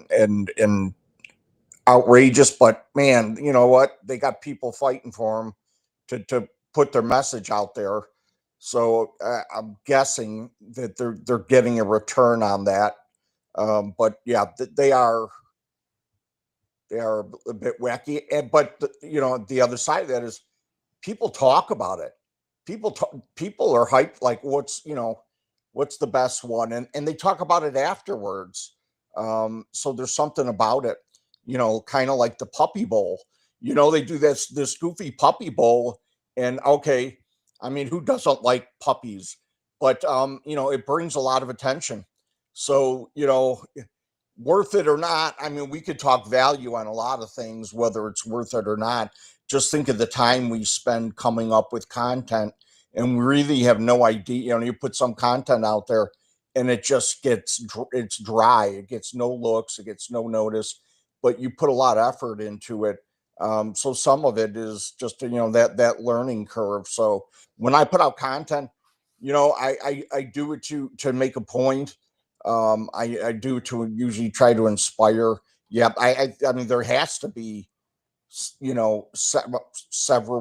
and outrageous, but man, you know what? They got people fighting for them to put their message out there. So I'm guessing that they're getting a return on that. But yeah, they are a bit wacky. But the other side of that is people talk about it. People are hyped. Like what's the best one, and they talk about it afterwards. So there's something about it. Kind of like the Puppy Bowl. They do this goofy Puppy Bowl, and okay, I mean, who doesn't like puppies? But it brings a lot of attention. So worth it or not, I mean, we could talk value on a lot of things, whether it's worth it or not. Just think of the time we spend coming up with content, and we really have no idea. You put some content out there, and it just it's dry. It gets no looks. It gets no notice. But you put a lot of effort into it. So some of it is just that learning curve. So when I put out content, I do it to make a point. I do to usually try to inspire. Yeah, I mean, there has to be several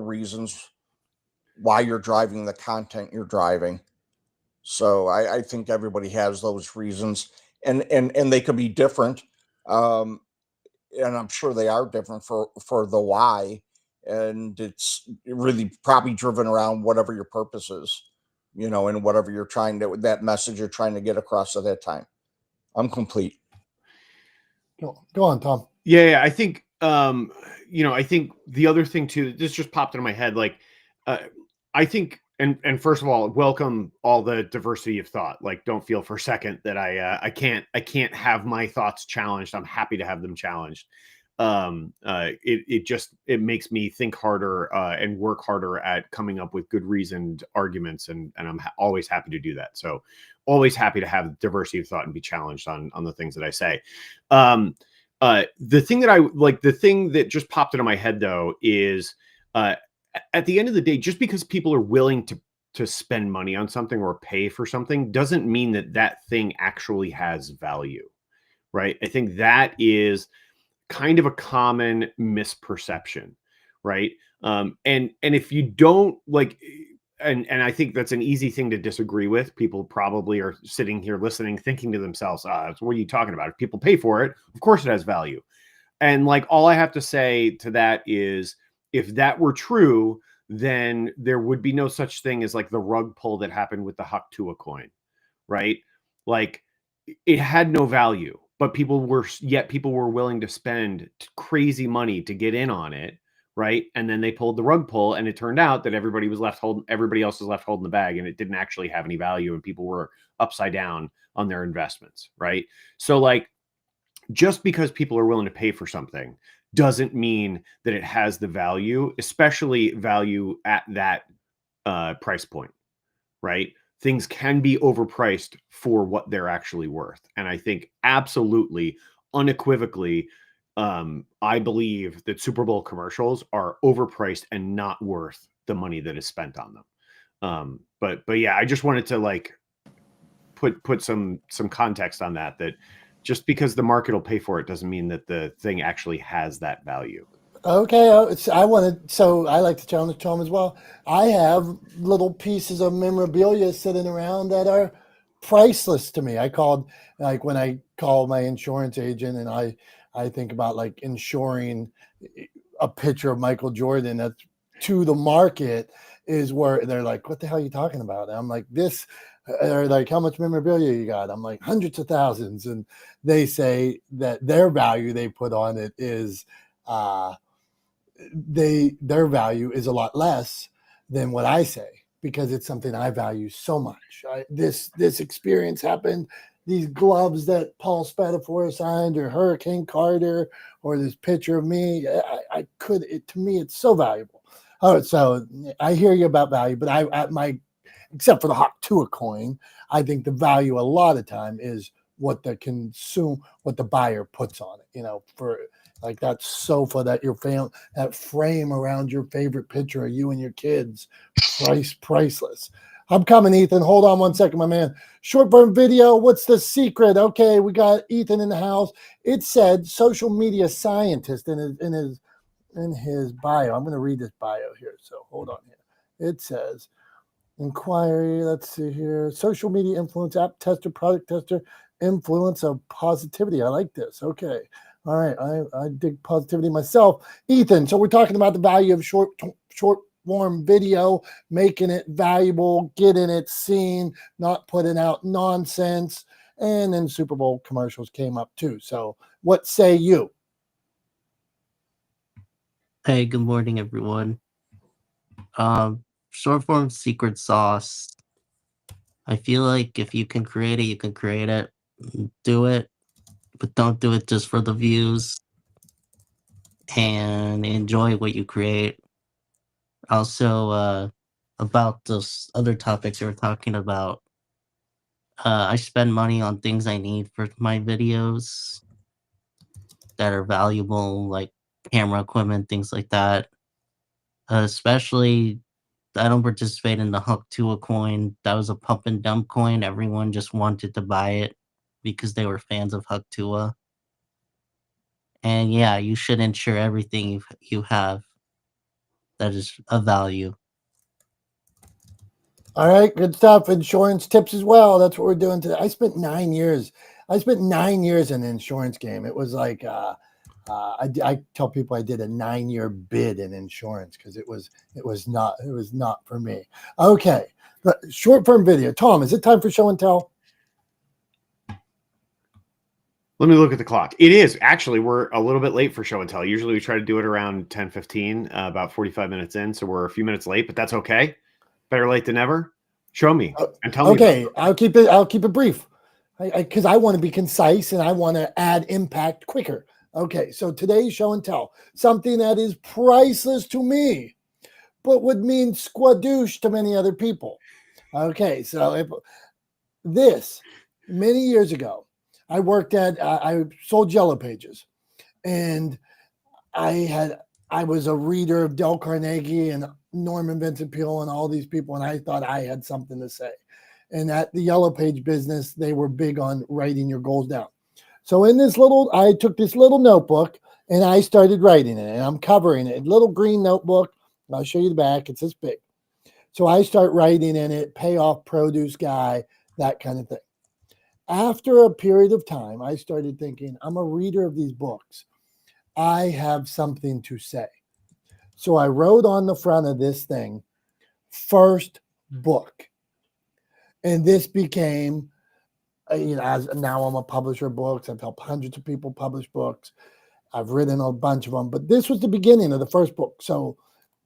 reasons why you're driving the content you're driving. So I think everybody has those reasons, and they could be different. And I'm sure they are different for the why. And it's really probably driven around whatever your purpose is, and whatever you're trying to, that message you're trying to get across at that time. I'm complete. Go on, Tom. Yeah, I think I think the other thing too, this just popped into my head, like I think, and first of all, welcome all the diversity of thought. Like, don't feel for a second that I can't have my thoughts challenged. I'm happy to have them challenged. It makes me think harder and work harder at coming up with good reasoned arguments, and I'm always happy to do that. So always happy to have diversity of thought and be challenged on the things that I say. The thing that just popped into my head though is at the end of the day, just because people are willing to spend money on something or pay for something doesn't mean that thing actually has value, right? I think that is kind of a common misperception, right? And if you don't like, and I think that's an easy thing to disagree with. People probably are sitting here listening, thinking to themselves, what are you talking about? If people pay for it, of course it has value. And like, all I have to say to that is, if that were true, then there would be no such thing as like the rug pull that happened with the Huck Tua coin, right? Like, it had no value, but people were willing to spend crazy money to get in on it, right? And then they pulled the rug pull, and it turned out that everybody else was left holding the bag, and it didn't actually have any value, and people were upside down on their investments, right? So like, just because people are willing to pay for something doesn't mean that it has the value, especially value at that price point, right? Things can be overpriced for what they're actually worth. And I think absolutely, unequivocally, I believe that Super Bowl commercials are overpriced and not worth the money that is spent on them. But yeah, I just wanted to like put some context on that just because the market will pay for it doesn't mean that the thing actually has that value. Okay, so I like to challenge Tom as well. I have little pieces of memorabilia sitting around that are priceless to me. When I call my insurance agent, and I think about like insuring a picture of Michael Jordan that's to the market, is where they're like, what the hell are you talking about? And I'm like, this, or like, how much memorabilia you got? I'm like, hundreds of thousands. And they say that their value they put on it is, their value is a lot less than what I say, because it's something I value so much. This experience happened. These gloves that Paul Spadafore signed, or Hurricane Carter, or this picture of me, to me, it's so valuable. All right, so I hear you about value, but except for the Hawk Tua coin, I think the value a lot of time is what the buyer puts on it. For like that sofa that that frame around your favorite picture of you and your kids, priceless. I'm coming, Ethan. Hold on one second, my man. Short form video. What's the secret? Okay, we got Ethan in the house. It said social media scientist in his bio. I'm going to read this bio here. So hold on here. It says inquiry. Let's see here. Social media influence, app tester, product tester, influence of positivity. I like this. Okay. All right. I dig positivity myself. Ethan, so we're talking about the value of short form video, making it valuable, getting it seen, not putting out nonsense. And then Super Bowl commercials came up too. So what say you? Hey, good morning, everyone. Short form secret sauce. I feel like if you can create it, you can create it. Do it, but don't do it just for the views. And enjoy what you create. Also, about those other topics you were talking about, I spend money on things I need for my videos that are valuable, like camera equipment, things like that. Especially, I don't participate in the Huck Tua coin. That was a pump and dump coin. Everyone just wanted to buy it because they were fans of Huck Tua. And yeah, you should insure everything you have that is of value. All right, good stuff. Insurance tips as well. That's what we're doing today. I spent 9 years. I spent 9 years in the insurance game. It was like I tell people I did a 9-year bid in insurance because it was not for me. Okay, the short form video. Tom, is it time for show and tell? Let me look at the clock. It is actually, we're a little bit late for show and tell. Usually we try to do it around 10:15, about 45 minutes in. So we're a few minutes late, but that's okay. Better late than never. Show me and tell me. Okay, I'll keep it brief because I want to be concise and I want to add impact quicker. Okay, so today's show and tell, something that is priceless to me, but would mean squadoosh to many other people. Okay, so many years ago, I worked I sold Yellow Pages, and I was a reader of Dale Carnegie and Norman Vincent Peale and all these people, and I thought I had something to say. And at the Yellow Page business, they were big on writing your goals down. So I took this little notebook and I started writing it, and I'm covering it. Little green notebook. I'll show you the back. It's this big. So I start writing in it, payoff produce guy, that kind of thing. After a period of time, I started thinking, I'm a reader of these books. I have something to say. So I wrote on the front of this thing, first book. And this became, as now I'm a publisher of books. I've helped hundreds of people publish books. I've written a bunch of them, but this was the beginning of the first book. So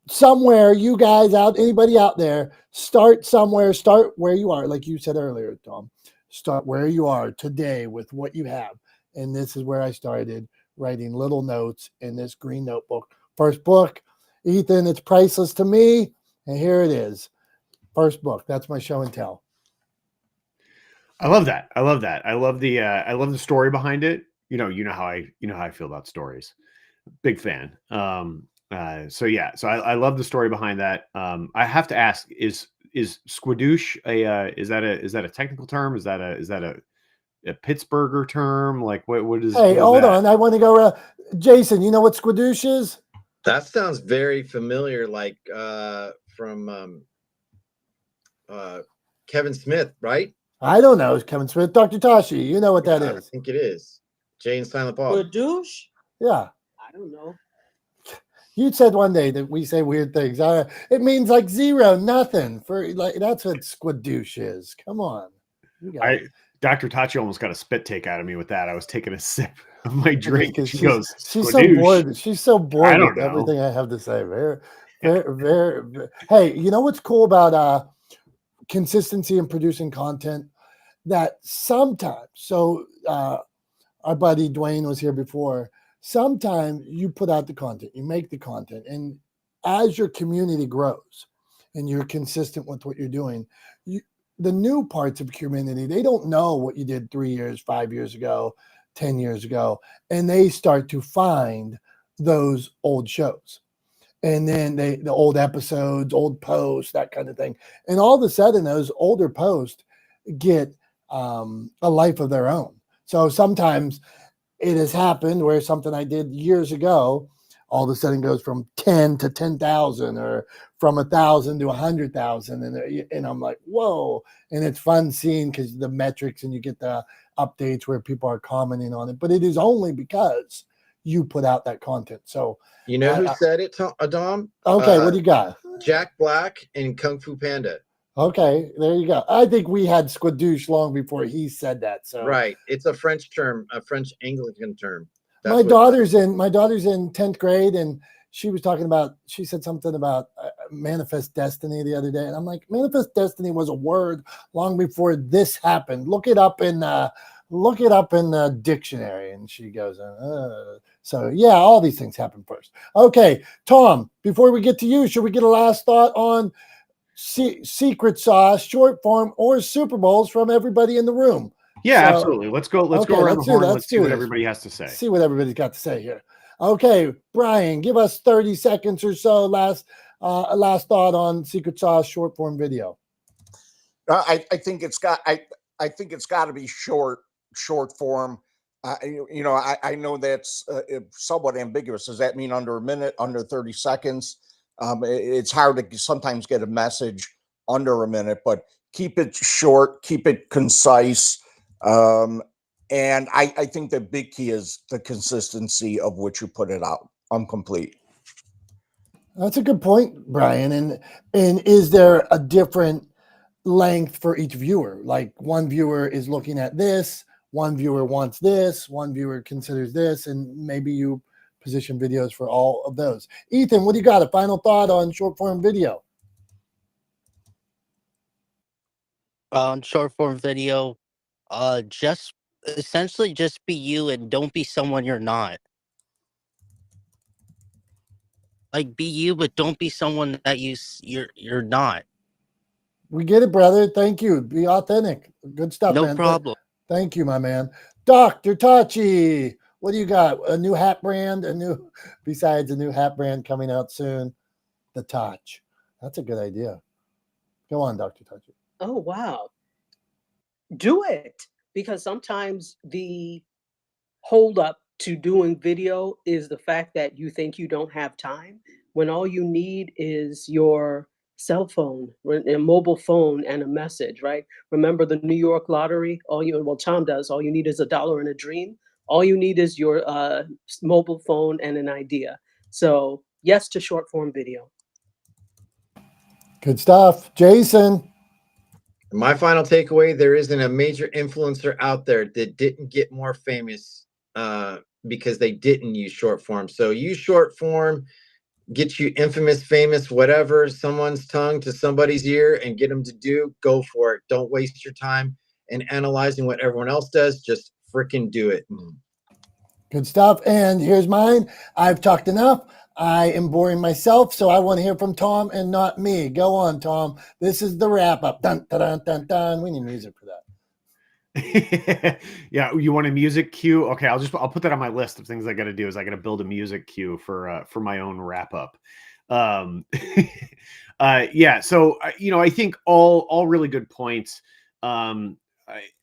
somewhere, you guys anybody out there, start somewhere, start where you are. Like you said earlier, Tom, start where you are today with what you have. And this is where I started writing little notes in this green notebook. First book, Ethan, it's priceless to me. And here it is. First book. That's my show and tell. I love that. I love that. I love the story behind it. You know how I feel about stories. Big fan. So I love the story behind that. I have to ask, is squadoosh is that a technical term? Is that a Pittsburgher term? Like what is? Hey, what is hold that? on. I want to go. Jason, you know what squadoosh is? That sounds very familiar, like from Kevin Smith, right? I don't know. It's Kevin Smith. Dr. Tashi, you know what that I is. think it is. Jay and Silent Bob. Douche? Yeah. I don't know. You said one day that we say weird things. It means like zero, nothing. That's what squadoosh is. Come on. Dr. Tachi almost got a spit take out of me with that. I was taking a sip of my drink. She goes, she's so bored. She's so bored I don't with know. everything I have to say. Very, very. Hey, you know what's cool about consistency in producing content? That sometimes, our buddy Dwayne was here before. Sometimes you put out the content, you make the content, and as your community grows and you're consistent with what you're doing, the new parts of community, they don't know what you did 3 years, 5 years ago, 10 years ago, and they start to find those old shows. And then the old episodes, old posts, that kind of thing. And all of a sudden, those older posts get a life of their own. So sometimes it has happened where something I did years ago, all of a sudden goes from 10 to 10,000 or from 1,000 to 100,000. And I'm like, whoa. And it's fun seeing because the metrics and you get the updates where people are commenting on it. But it is only because you put out that content. So you know who said it, Dom? Okay, what do you got? Jack Black in Kung Fu Panda. Okay, there you go. I think we had squadoosh long before he said that. So right, it's a French term, a French Anglican term. My daughter's in 10th grade, and she said something about manifest destiny the other day, and I'm like, manifest destiny was a word long before this happened. Look it up in the dictionary. And she goes, so yeah, all these things happen first. Okay, Tom, before we get to you, should we get a last thought on secret sauce, short form, or Super Bowls from everybody in the room? Yeah, absolutely. Let's go around the horn. Let's see what everybody has to say. See what everybody's got to say here. Okay, Brian, give us 30 seconds or so. Last thought on secret sauce short form video. I think it's got to be short form. I know that's somewhat ambiguous. Does that mean under a minute, under 30 seconds? It's hard to sometimes get a message under a minute, but keep it short, keep it concise. And I think the big key is the consistency of which you put it out. I'm complete. That's a good point, Brian. And is there a different length for each viewer? Like one viewer is looking at this, one viewer wants this, one viewer considers this, and maybe you position videos for all of those. Ethan, what do you got? A final thought on short form video? On short form video, just essentially just be you and don't be someone you're not. Like be you, but don't be someone that you're not. We get it, brother. Thank you. Be authentic. Good stuff, No man. problem. Thank you, my man. Dr. Tachi, what do you got? A new hat brand? Besides a new hat brand coming out soon? The Touch. That's a good idea. Go on, Dr. Tachi. Oh, wow. Do it. Because sometimes the holdup to doing video is the fact that you think you don't have time, when all you need is your cell phone, a mobile phone, and a message, right? Remember the New York lottery? Tom does. All you need is $1 and a dream. All you need is your mobile phone and an idea. So yes to short form video. Good stuff. Jason. My final takeaway, there isn't a major influencer out there that didn't get more famous because they didn't use short form. So use short form, get you infamous, famous, whatever, someone's tongue to somebody's ear and get them to do, go for it. Don't waste your time in analyzing what everyone else does. Just freaking do it. Good stuff. And here's mine. I've talked enough. I am boring myself, so I want to hear from Tom and not me. Go on, Tom. This is the wrap up. Dun, dun, dun, dun, dun. We need music for that. Yeah, you want a music cue? Okay, I'll put that on my list of things I got to do. Is I got to build a music cue for my own wrap up. Yeah. So I think all really good points. And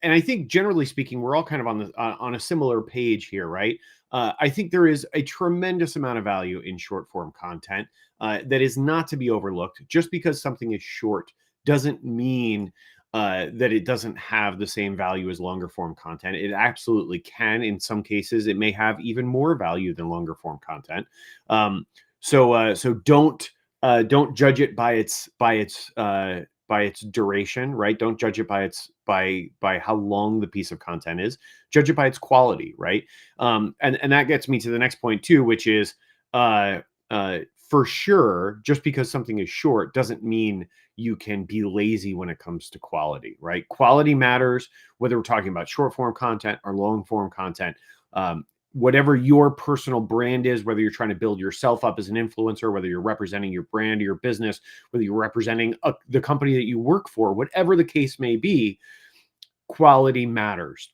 I think generally speaking, we're all kind of on a similar page here, right? I think there is a tremendous amount of value in short form content that is not to be overlooked. Just because something is short doesn't mean that it doesn't have the same value as longer form content. It absolutely can. In some cases, it may have even more value than longer form content. So don't judge it by its duration, right? Don't judge it by how long the piece of content is. Judge it by its quality, right? And that gets me to the next point too, which is for sure, just because something is short doesn't mean you can be lazy when it comes to quality, right? Quality matters, whether we're talking about short form content or long form content. Whatever your personal brand is, whether you're trying to build yourself up as an influencer, whether you're representing your brand or your business, whether you're representing the company that you work for, whatever the case may be, quality matters.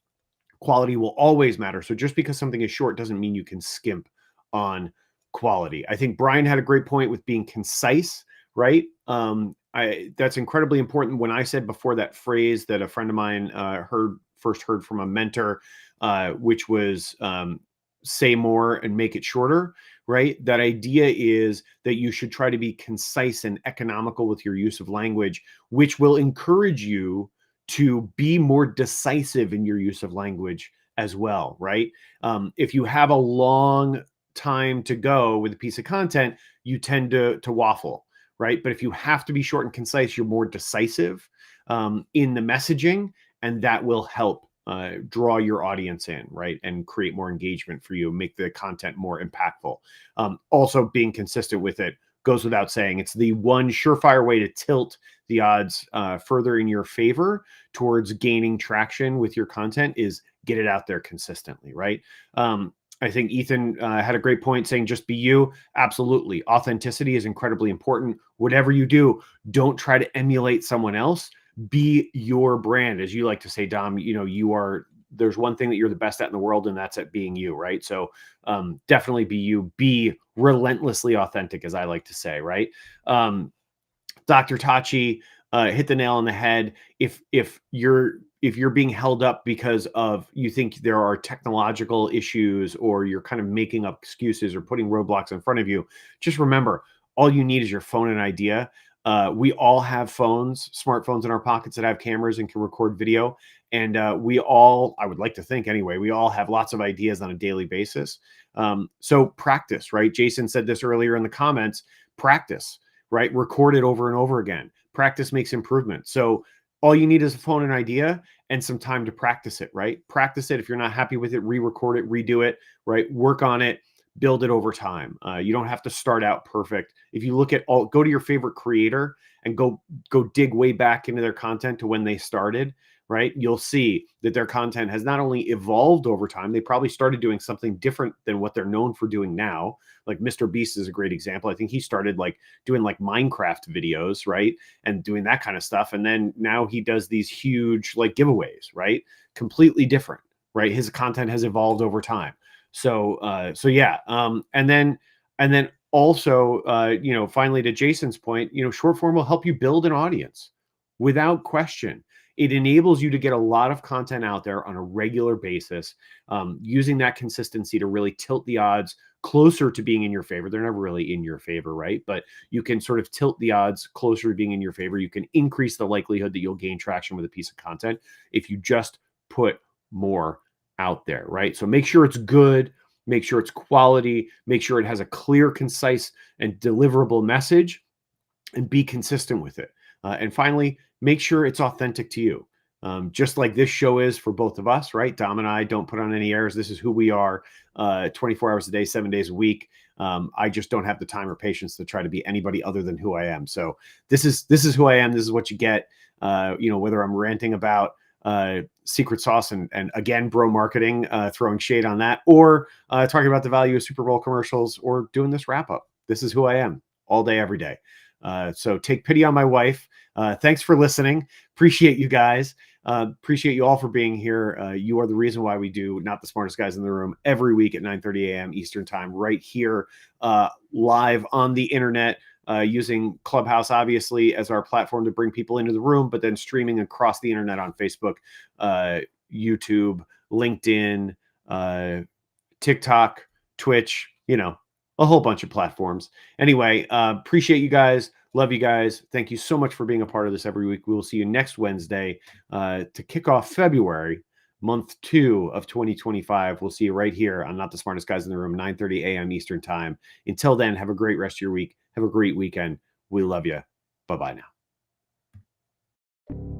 Quality will always matter. So just because something is short doesn't mean you can skimp on quality. I think Brian had a great point with being concise, right? That's incredibly important. When I said before that phrase that a friend of mine first heard from a mentor, which was say more and make it shorter, right? That idea is that you should try to be concise and economical with your use of language, which will encourage you to be more decisive in your use of language as well, right? If you have a long time to go with a piece of content, you tend to waffle, right? But if you have to be short and concise, you're more decisive in the messaging, and that will help draw your audience in, right? And create more engagement for you, make the content more impactful. Also being consistent with it goes without saying. It's the one surefire way to tilt the odds further in your favor towards gaining traction with your content is get it out there consistently, right? I think Ethan had a great point saying just be you. Absolutely. Authenticity is incredibly important. Whatever you do, don't try to emulate someone else. Be your brand. As you like to say, Dom, there's one thing that you're the best at in the world, and that's at being you, right? So definitely be you. Be relentlessly authentic, as I like to say, right? Dr. Tachi hit the nail on the head. If you're being held up because of you think there are technological issues, or you're kind of making up excuses or putting roadblocks in front of you, just remember, all you need is your phone and idea. We all have phones, smartphones in our pockets that have cameras and can record video. And we all, I would like to think anyway, we all have lots of ideas on a daily basis. So practice, right? Jason said this earlier in the comments, practice, right? Record it over and over again. Practice makes improvement. So all you need is a phone and idea and some time to practice it, right? Practice it. If you're not happy with it, re-record it, redo it, right? Work on it, build it over time. You don't have to start out perfect. If you look at go to your favorite creator and go dig way back into their content to when they started, right? You'll see that their content has not only evolved over time, they probably started doing something different than what they're known for doing now. Like Mr. Beast is a great example. I think he started like doing like Minecraft videos, right? And doing that kind of stuff. And then now he does these huge like giveaways, right? Completely different, right? His content has evolved over time. So yeah. And then also, finally to Jason's point, short form will help you build an audience without question. It enables you to get a lot of content out there on a regular basis, using that consistency to really tilt the odds closer to being in your favor. They're never really in your favor, right? But you can sort of tilt the odds closer to being in your favor. You can increase the likelihood that you'll gain traction with a piece of content if you just put more out there, right? So make sure it's good, make sure it's quality, make sure it has a clear, concise, and deliverable message, and be consistent with it. And finally, make sure it's authentic to you. Just like this show is for both of us, right? Dom and I don't put on any airs. This is who we are, 24 hours a day, 7 days a week. I just don't have the time or patience to try to be anybody other than who I am. So this is who I am. This is what you get. Whether I'm ranting about secret sauce and again, bro marketing, throwing shade on that, or talking about the value of Super Bowl commercials, or doing this wrap up. This is who I am all day, every day. So take pity on my wife. Thanks for listening. Appreciate you guys. Appreciate you all for being here. You are the reason why we do Not the Smartest Guys in the Room every week at 9:30 a.m. Eastern time, right here, live on the internet, using Clubhouse, obviously, as our platform to bring people into the room, but then streaming across the internet on Facebook, YouTube, LinkedIn, TikTok, Twitch, a whole bunch of platforms. Anyway, appreciate you guys. Love you guys. Thank you so much for being a part of this every week. We will see you next Wednesday to kick off February, month 2 of 2025. We'll see you right here on Not the Smartest Guys in the Room, 9:30 a.m. Eastern time. Until then, have a great rest of your week. Have a great weekend. We love you. Bye-bye now.